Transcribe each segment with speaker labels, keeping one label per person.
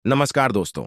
Speaker 1: नमस्कार दोस्तों।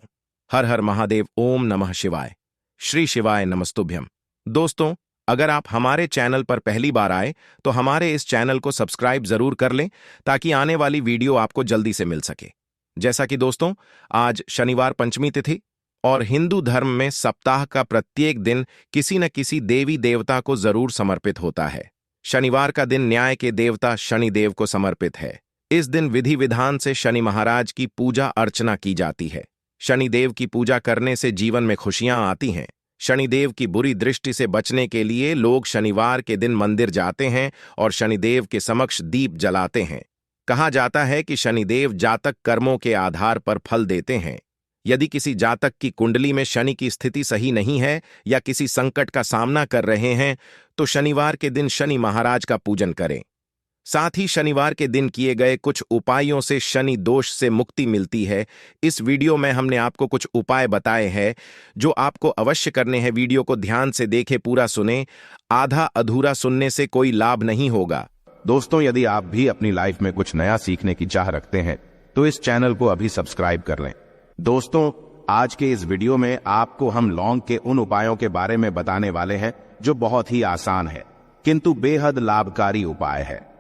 Speaker 1: हर हर महादेव, ओम नमः शिवाय, श्री शिवाय नमस्तुभ्यम। दोस्तों, अगर आप हमारे चैनल पर पहली बार आए तो हमारे इस चैनल को सब्सक्राइब जरूर कर लें ताकि आने वाली वीडियो आपको जल्दी से मिल सके। जैसा कि दोस्तों, आज शनिवार पंचमी तिथि और हिंदू धर्म में सप्ताह का प्रत्येक दिन किसी न किसी देवी देवता को जरूर समर्पित होता है। शनिवार का दिन न्याय के देवता शनिदेव को समर्पित है। इस दिन विधि विधान से शनि महाराज की पूजा अर्चना की जाती है। शनिदेव की पूजा करने से जीवन में खुशियां आती हैं। शनिदेव की बुरी दृष्टि से बचने के लिए लोग शनिवार के दिन मंदिर जाते हैं और शनिदेव के समक्ष दीप जलाते हैं। कहा जाता है कि शनिदेव जातक कर्मों के आधार पर फल देते हैं। यदि किसी जातक की कुंडली में शनि की स्थिति सही नहीं है या किसी संकट का सामना कर रहे हैं तो शनिवार के दिन शनि महाराज का पूजन करें। साथ ही शनिवार के दिन किए गए कुछ उपायों से शनि दोष से मुक्ति मिलती है। इस वीडियो में हमने आपको कुछ उपाय बताए हैं जो आपको अवश्य करने हैं। वीडियो को ध्यान से देखें, पूरा सुने। आधा अधूरा सुनने से कोई लाभ नहीं होगा।
Speaker 2: दोस्तों, यदि आप भी अपनी लाइफ में कुछ नया सीखने की चाह रखते हैं तो इस चैनल को अभी सब्सक्राइब कर लें। दोस्तों, आज के इस वीडियो में आपको हम लौंग के उन उपायों के बारे में बताने वाले हैं जो बहुत ही आसान है किंतु बेहद लाभकारी उपाय है।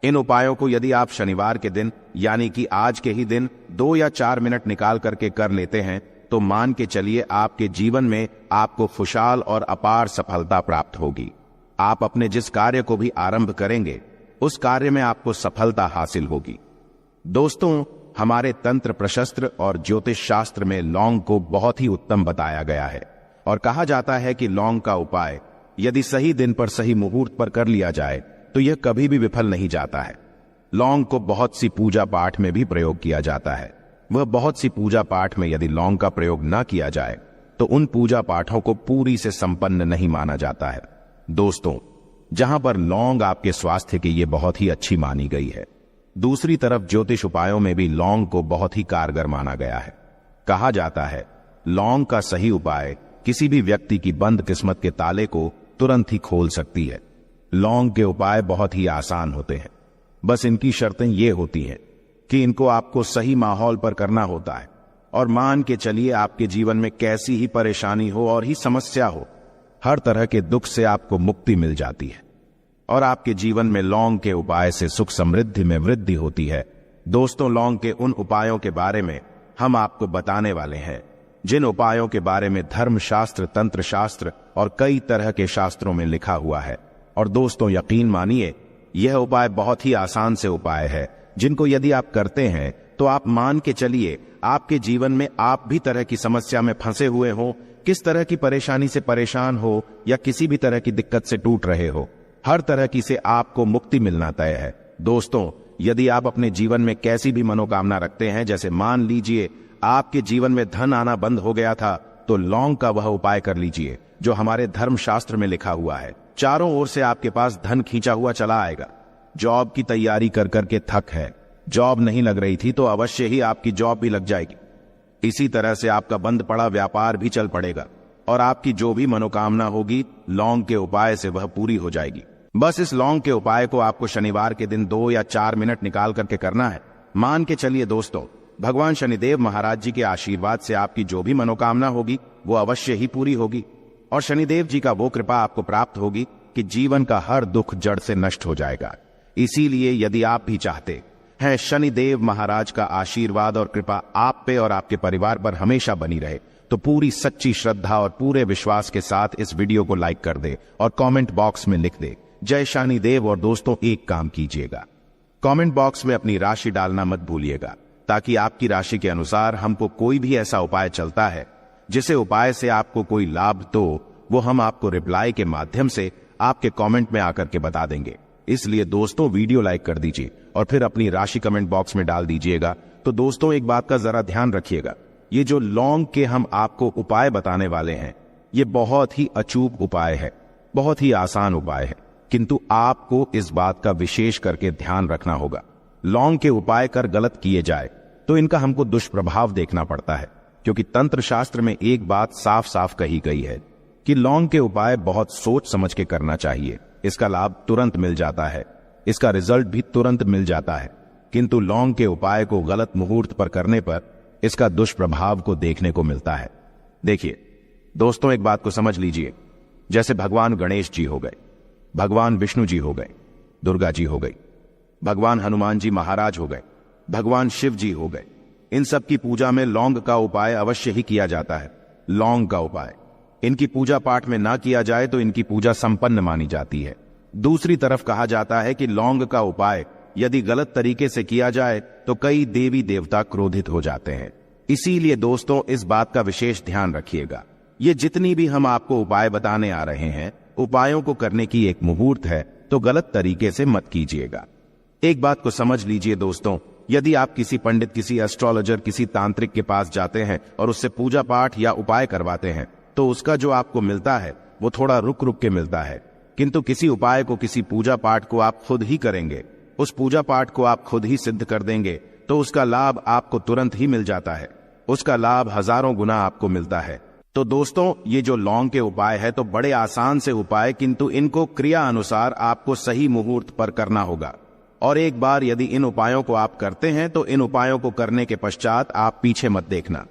Speaker 2: इन उपायों को यदि आप शनिवार के दिन यानी कि आज के ही दिन 2 या 4 मिनट निकाल करके कर लेते हैं तो मान के चलिए आपके जीवन में आपको खुशहाल और अपार सफलता प्राप्त होगी। आप अपने जिस कार्य को भी आरंभ करेंगे उस कार्य में आपको सफलता हासिल होगी। दोस्तों, हमारे तंत्र प्रशस्त्र और ज्योतिष शास्त्र में लौंग को बहुत ही उत्तम बताया गया है और कहा जाता है कि लौंग का उपाय यदि सही दिन पर सही मुहूर्त पर कर लिया जाए तो यह कभी भी विफल नहीं जाता है। लौंग को बहुत सी पूजा पाठ में भी प्रयोग किया जाता है। वह बहुत सी पूजा पाठ में यदि लौंग का प्रयोग न किया जाए तो उन पूजा पाठों को पूरी से संपन्न नहीं माना जाता है। दोस्तों, जहां पर लौंग आपके स्वास्थ्य के लिए बहुत ही अच्छी मानी गई है, दूसरी तरफ ज्योतिष उपायों में भी लौंग को बहुत ही कारगर माना गया है। कहा जाता है लौंग का सही उपाय किसी भी व्यक्ति की बंद किस्मत के ताले को तुरंत ही खोल सकती है। लौंग के उपाय बहुत ही आसान होते हैं, बस इनकी शर्तें ये होती हैं कि इनको आपको सही माहौल पर करना होता है और मान के चलिए आपके जीवन में कैसी ही परेशानी हो और ही समस्या हो, हर तरह के दुख से आपको मुक्ति मिल जाती है और आपके जीवन में लौंग के उपाय से सुख समृद्धि में वृद्धि होती है। दोस्तों, लौंग के उन उपायों के बारे में हम आपको बताने वाले हैं जिन उपायों के बारे में धर्मशास्त्र, तंत्र शास्त्र और कई तरह के शास्त्रों में लिखा हुआ है। और दोस्तों, यकीन मानिए यह उपाय बहुत ही आसान से उपाय है जिनको यदि आप करते हैं तो आप मान के चलिए आपके जीवन में आप भी तरह की समस्या में फंसे हुए हो, किस तरह की परेशानी से परेशान हो या किसी भी तरह की दिक्कत से टूट रहे हो, हर तरह की से आपको मुक्ति मिलना तय है। दोस्तों, यदि आप अपने जीवन में कैसी भी मनोकामना रखते हैं, जैसे मान लीजिए आपके जीवन में धन आना बंद हो गया था, तो लौंग का वह उपाय कर लीजिए जो हमारे धर्मशास्त्र में लिखा हुआ है। चारों ओर से आपके पास धन खींचा हुआ चला आएगा। जॉब की तैयारी कर करके थक है, जॉब नहीं लग रही थी तो अवश्य ही आपकी जॉब भी लग जाएगी। इसी तरह से आपका बंद पड़ा व्यापार भी चल पड़ेगा और आपकी जो भी मनोकामना होगी लौंग के उपाय से वह पूरी हो जाएगी। बस इस लौंग के उपाय को आपको शनिवार के दिन 2 या 4 मिनट निकाल करके करना है। मान के चलिए दोस्तों, भगवान शनिदेव महाराज जी के आशीर्वाद से आपकी जो भी मनोकामना होगी वो अवश्य ही पूरी होगी और शनिदेव जी का वो कृपा आपको प्राप्त होगी कि जीवन का हर दुख जड़ से नष्ट हो जाएगा। इसीलिए यदि आप भी चाहते हैं शनिदेव महाराज का आशीर्वाद और कृपा आप पे और आपके परिवार पर हमेशा बनी रहे, तो पूरी सच्ची श्रद्धा और पूरे विश्वास के साथ इस वीडियो को लाइक कर दे और कमेंट बॉक्स में लिख दे जय शनिदेव। और दोस्तों, एक काम कीजिएगा, कमेंट बॉक्स में अपनी राशि डालना मत भूलिएगा ताकि आपकी राशि के अनुसार हमको कोई भी ऐसा उपाय चलता है जिसे उपाय से आपको कोई लाभ तो वो हम आपको रिप्लाई के माध्यम से आपके कमेंट में आकर के बता देंगे। इसलिए दोस्तों, वीडियो लाइक कर दीजिए और फिर अपनी राशि कमेंट बॉक्स में डाल दीजिएगा। तो दोस्तों, एक बात का जरा ध्यान रखिएगा, ये जो लौंग के हम आपको उपाय बताने वाले हैं ये बहुत ही अचूक उपाय है, बहुत ही आसान उपाय है, किंतु आपको इस बात का विशेष करके ध्यान रखना होगा। लौंग के उपाय कर गलत किए जाए तो इनका हमको दुष्प्रभाव देखना पड़ता है, क्योंकि तंत्र शास्त्र में एक बात साफ साफ कही गई है कि लौंग के उपाय बहुत सोच समझ के करना चाहिए। इसका लाभ तुरंत मिल जाता है, इसका रिजल्ट भी तुरंत मिल जाता है, किंतु लौंग के उपाय को गलत मुहूर्त पर करने पर इसका दुष्प्रभाव को देखने को मिलता है। देखिए दोस्तों, एक बात को समझ लीजिए, जैसे भगवान गणेश जी हो गए, भगवान विष्णु जी हो गए, दुर्गा जी हो गई, भगवान हनुमान जी महाराज हो गए, भगवान शिव जी हो गए, इन सब की पूजा में लौंग का उपाय अवश्य ही किया जाता है। लौंग का उपाय इनकी पूजा पाठ में ना किया जाए तो इनकी पूजा संपन्न मानी जाती है। दूसरी तरफ कहा जाता है कि लौंग का उपाय यदि गलत तरीके से किया जाए तो कई देवी देवता क्रोधित हो जाते हैं। इसीलिए दोस्तों, इस बात का विशेष ध्यान रखिएगा। ये जितनी भी हम आपको उपाय बताने आ रहे हैं, उपायों को करने की एक मुहूर्त है, तो गलत तरीके से मत कीजिएगा। एक बात को समझ लीजिए दोस्तों, यदि आप किसी पंडित, किसी एस्ट्रोलॉजर, किसी तांत्रिक के पास जाते हैं और उससे पूजा पाठ या उपाय करवाते हैं, तो उसका जो आपको मिलता है वो थोड़ा रुक रुक के मिलता है। किंतु किसी उपाय को, किसी पूजा पाठ को आप खुद ही करेंगे, उस पूजा पाठ को आप खुद ही सिद्ध कर देंगे, तो उसका लाभ आपको तुरंत ही मिल जाता है। उसका लाभ हजारों गुना आपको मिलता है। तो दोस्तों, ये जो लौंग के उपाय है तो बड़े आसान से उपाय, किंतु इनको क्रिया अनुसार आपको सही मुहूर्त पर करना होगा। और एक बार यदि इन उपायों को आप करते हैं तो इन उपायों को करने के पश्चात आप पीछे मत देखना।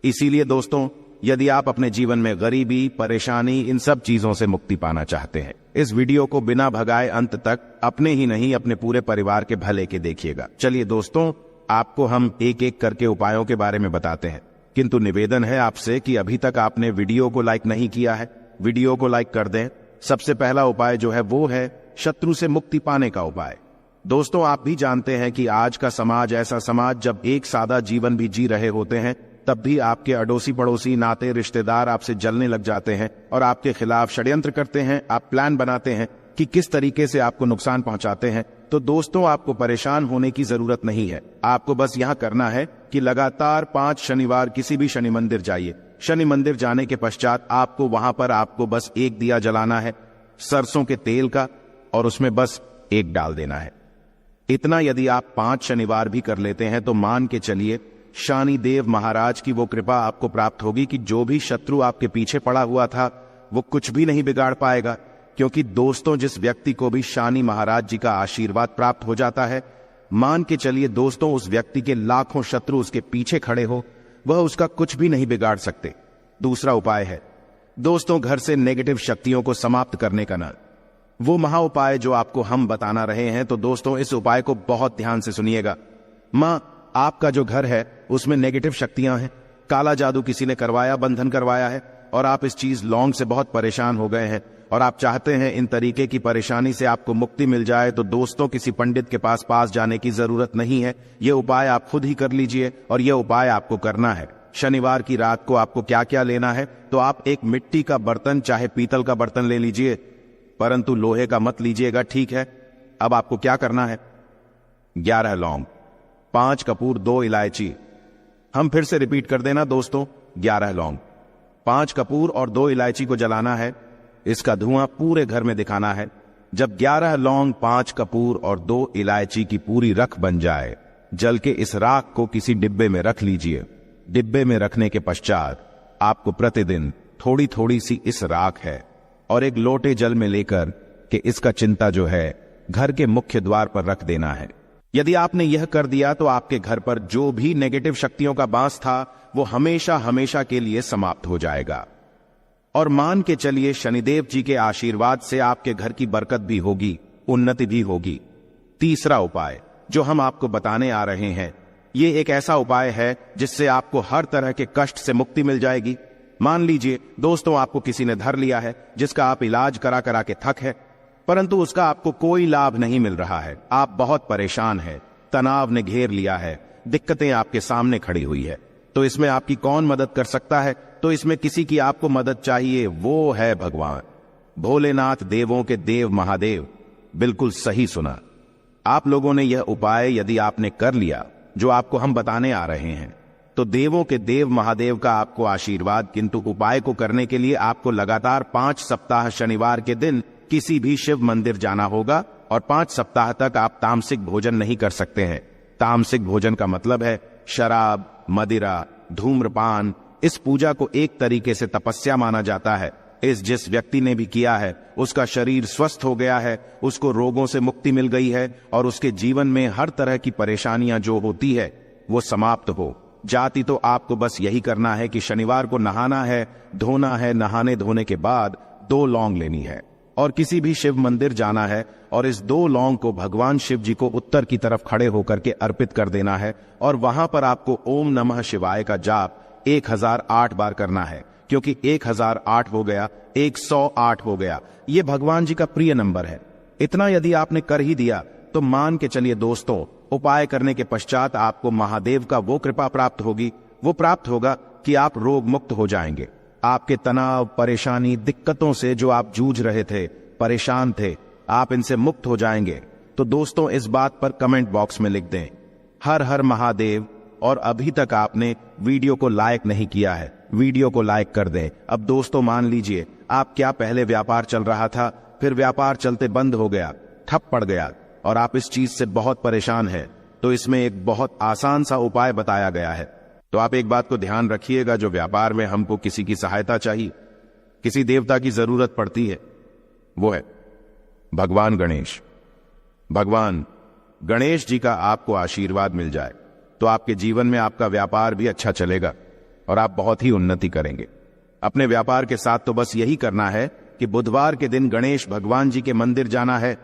Speaker 2: इसीलिए दोस्तों, यदि आप अपने जीवन में गरीबी, परेशानी, इन सब चीजों से मुक्ति पाना चाहते हैं, इस वीडियो को बिना भगाए अंत तक अपने ही नहीं अपने पूरे परिवार के भले के देखिएगा। चलिए दोस्तों, आपको हम एक एक करके उपायों के बारे में बताते हैं, किंतु निवेदन है आपसे कि अभी तक आपने वीडियो को लाइक नहीं किया है, वीडियो को लाइक कर दें। सबसे पहला उपाय जो है वो है शत्रु से मुक्ति पाने का उपाय। दोस्तों, आप भी जानते हैं कि आज का समाज ऐसा समाज, जब एक सादा जीवन भी जी रहे होते हैं तब भी आपके अड़ोसी पड़ोसी, नाते रिश्तेदार आपसे जलने लग जाते हैं और आपके खिलाफ षड्यंत्र करते हैं। आप प्लान बनाते हैं कि किस तरीके से आपको नुकसान पहुंचाते हैं। तो दोस्तों, आपको परेशान होने की जरूरत नहीं है। आपको बस यहां करना है कि लगातार 5 शनिवार किसी भी शनि मंदिर जाइए। शनि मंदिर जाने के पश्चात आपको वहां पर आपको बस एक दिया जलाना है सरसों के तेल का, और उसमें बस एक डाल देना है। इतना यदि आप 5 शनिवार भी कर लेते हैं तो मान के चलिए शनि देव महाराज की वो कृपा आपको प्राप्त होगी कि जो भी शत्रु आपके पीछे पड़ा हुआ था वो कुछ भी नहीं बिगाड़ पाएगा। क्योंकि दोस्तों, जिस व्यक्ति को भी शनि महाराज जी का आशीर्वाद प्राप्त हो जाता है, मान के चलिए दोस्तों, उस व्यक्ति के लाखों शत्रु उसके पीछे खड़े हो, वह उसका कुछ भी नहीं बिगाड़ सकते। दूसरा उपाय है दोस्तों, घर से नेगेटिव शक्तियों को समाप्त करने का ना, वो महा उपाय जो आपको हम बताना रहे हैं। तो दोस्तों, इस उपाय को बहुत ध्यान से सुनिएगा। मां, आपका जो घर है उसमें नेगेटिव शक्तियां हैं, काला जादू किसी ने करवाया, बंधन करवाया है, और आप इस चीज लौंग से बहुत परेशान हो गए हैं और आप चाहते हैं इन तरीके की परेशानी से आपको मुक्ति मिल जाए। तो दोस्तों, किसी पंडित के पास जाने की जरूरत नहीं है। यह उपाय आप खुद ही कर लीजिए, और यह उपाय आपको करना है। शनिवार की रात को आपको क्या क्या लेना है, तो आप एक मिट्टी का बर्तन, चाहे पीतल का बर्तन ले लीजिए, परंतु लोहे का मत लीजिएगा, ठीक है। अब आपको क्या करना है, 11 लौंग, 5 कपूर, 2 इलायची। हम फिर से रिपीट कर देना दोस्तों, 11 लौंग, 5 कपूर और 2 इलायची को जलाना है। इसका धुआं पूरे घर में दिखाना है। जब 11 लौंग, 5 कपूर और 2 इलायची की पूरी रख बन जाए, जल के इस राख को किसी डिब्बे में रख लीजिए। डिब्बे में रखने के पश्चात आपको प्रतिदिन थोड़ी थोड़ी सी इस राख है और एक लोटे जल में लेकर के इसका चिंता जो है घर के मुख्य द्वार पर रख देना है। यदि आपने यह कर दिया तो आपके घर पर जो भी नेगेटिव शक्तियों का बांस था वो हमेशा हमेशा के लिए समाप्त हो जाएगा। और मान के चलिए शनिदेव जी के आशीर्वाद से आपके घर की बरकत भी होगी, उन्नति भी होगी। तीसरा उपाय जो हम आपको बताने आ रहे हैं, ये एक ऐसा उपाय है जिससे आपको हर तरह के कष्ट से मुक्ति मिल जाएगी। मान लीजिए दोस्तों, आपको किसी ने धर लिया है जिसका आप इलाज करा करा के थक है, परंतु उसका आपको कोई लाभ नहीं मिल रहा है। आप बहुत परेशान हैं, तनाव ने घेर लिया है, दिक्कतें आपके सामने खड़ी हुई है। तो इसमें आपकी कौन मदद कर सकता है? तो इसमें किसी की आपको मदद चाहिए, वो है भगवान भोलेनाथ, देवों के देव महादेव। बिल्कुल सही सुना। आप लोगों ने यह उपाय यदि आपने कर लिया जो आपको हम बताने आ रहे हैं, तो देवों के देव महादेव का आपको आशीर्वाद। किंतु उपाय को करने के लिए आपको लगातार 5 सप्ताह शनिवार के दिन किसी भी शिव मंदिर जाना होगा, और 5 सप्ताह तक आप तामसिक भोजन नहीं कर सकते हैं। तामसिक भोजन का मतलब है शराब, मदिरा, धूम्रपान। इस पूजा को एक तरीके से तपस्या माना जाता है। जिस व्यक्ति ने भी किया है उसका शरीर स्वस्थ हो गया है, उसको रोगों से मुक्ति मिल गई है, और उसके जीवन में हर तरह की परेशानियां जो होती है वो समाप्त हो। जाति तो आपको बस यही करना है कि शनिवार को नहाना है, धोना है, नहाने धोने के बाद 2 लौंग लेनी है और किसी भी शिव मंदिर जाना है और इस 2 लौंग को भगवान शिव जी को उत्तर की तरफ खड़े होकर के अर्पित कर देना है और वहां पर आपको ओम नमः शिवाय का जाप 1008 बार करना है, क्योंकि 1008 हो गया, 108 हो गया, ये भगवान जी का प्रिय नंबर है। इतना यदि आपने कर ही दिया तो मान के चलिए दोस्तों, उपाय करने के पश्चात आपको महादेव का वो कृपा प्राप्त होगी, वो प्राप्त होगा कि आप रोग मुक्त हो जाएंगे। आपके तनाव, परेशानी, दिक्कतों से जो आप जूझ रहे थे, परेशान थे, आप इनसे मुक्त हो जाएंगे। तो दोस्तों इस बात पर कमेंट बॉक्स में लिख दें हर हर महादेव। और अभी तक आपने वीडियो को लाइक नहीं किया है, वीडियो को लाइक कर दें। अब दोस्तों मान लीजिए आप क्या पहले व्यापार चल रहा था, फिर व्यापार चलते बंद हो गया, ठप पड़ गया और आप इस चीज से बहुत परेशान हैं, तो इसमें एक बहुत आसान सा उपाय बताया गया है। तो आप एक बात को ध्यान रखिएगा, जो व्यापार में हमको किसी की सहायता चाहिए, किसी देवता की जरूरत पड़ती है, वो है भगवान गणेश। भगवान गणेश जी का आपको आशीर्वाद मिल जाए तो आपके जीवन में आपका व्यापार भी अच्छा चलेगा और आप बहुत ही उन्नति करेंगे। अपने व्यापार के साथ तो बस यही करना है कि बुधवार के दिन गणेश भगवान जी के मंदिर जाना है।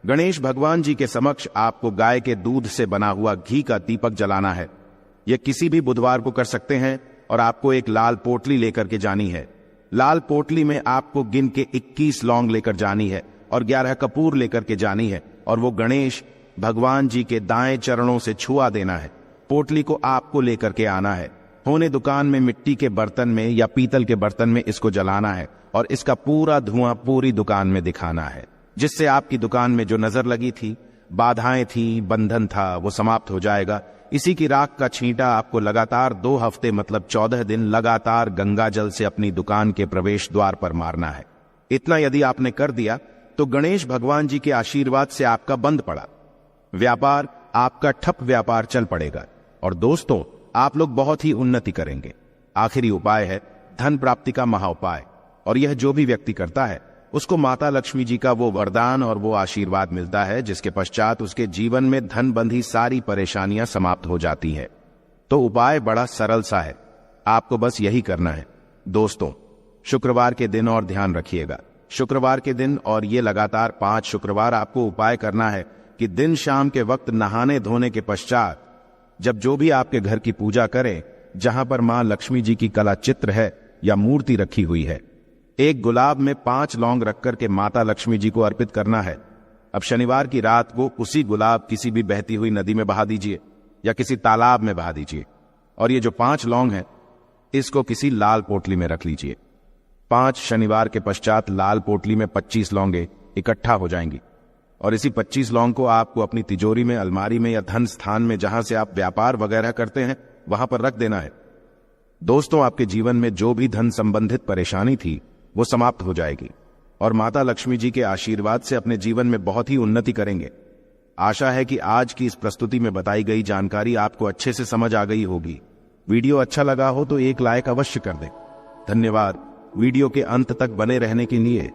Speaker 2: गणेश भगवान जी के समक्ष आपको गाय के दूध से बना हुआ घी का दीपक जलाना है। यह किसी भी बुधवार को कर सकते हैं और आपको एक लाल पोटली लेकर के जानी है। लाल पोटली में आपको गिन के 21 लौंग लेकर जानी है और 11 कपूर लेकर के जानी है और वो गणेश भगवान जी के दाएं चरणों से छुआ देना है। पोटली को आपको लेकर के आना है। होने दुकान में मिट्टी के बर्तन में या पीतल के बर्तन में इसको जलाना है और इसका पूरा धुआं पूरी दुकान में दिखाना है, जिससे आपकी दुकान में जो नजर लगी थी, बाधाएं थी, बंधन था, वो समाप्त हो जाएगा। इसी की राख का छींटा आपको लगातार 2 हफ्ते मतलब 14 दिन लगातार गंगा जल से अपनी दुकान के प्रवेश द्वार पर मारना है। इतना यदि आपने कर दिया तो गणेश भगवान जी के आशीर्वाद से आपका बंद पड़ा व्यापार, आपका ठप व्यापार चल पड़ेगा और दोस्तों आप लोग बहुत ही उन्नति करेंगे। आखिरी उपाय है धन प्राप्ति का महाउपाय, और यह जो भी व्यक्ति करता है उसको माता लक्ष्मी जी का वो वरदान और वो आशीर्वाद मिलता है, जिसके पश्चात उसके जीवन में धन बंधी सारी परेशानियां समाप्त हो जाती है। तो उपाय बड़ा सरल सा है, आपको बस यही करना है। दोस्तों शुक्रवार के दिन और ध्यान रखिएगा, शुक्रवार के दिन और ये लगातार 5 शुक्रवार आपको उपाय करना है कि दिन शाम के वक्त नहाने धोने के पश्चात जब जो भी आपके घर की पूजा करें, जहां पर मां लक्ष्मी जी की कला चित्र है या मूर्ति रखी हुई है, एक गुलाब में 5 लौंग रख करके माता लक्ष्मी जी को अर्पित करना है। अब शनिवार की रात को उसी गुलाब किसी भी बहती हुई नदी में बहा दीजिए या किसी तालाब में बहा दीजिए और ये जो 5 लौंग है इसको किसी लाल पोटली में रख लीजिए। 5 शनिवार के पश्चात लाल पोटली में 25 लौंगे इकट्ठा हो जाएंगी और इसी 25 लौंग को आपको अपनी तिजोरी में, अलमारी में या धन स्थान में जहां से आप व्यापार वगैरह करते हैं वहां पर रख देना है। दोस्तों आपके जीवन में जो भी धन संबंधित परेशानी थी वो समाप्त हो जाएगी और माता लक्ष्मी जी के आशीर्वाद से अपने जीवन में बहुत ही उन्नति करेंगे। आशा है कि आज की इस प्रस्तुति में बताई गई जानकारी आपको अच्छे से समझ आ गई होगी। वीडियो अच्छा लगा हो तो एक लाइक अवश्य कर दें। धन्यवाद वीडियो के अंत तक बने रहने के लिए।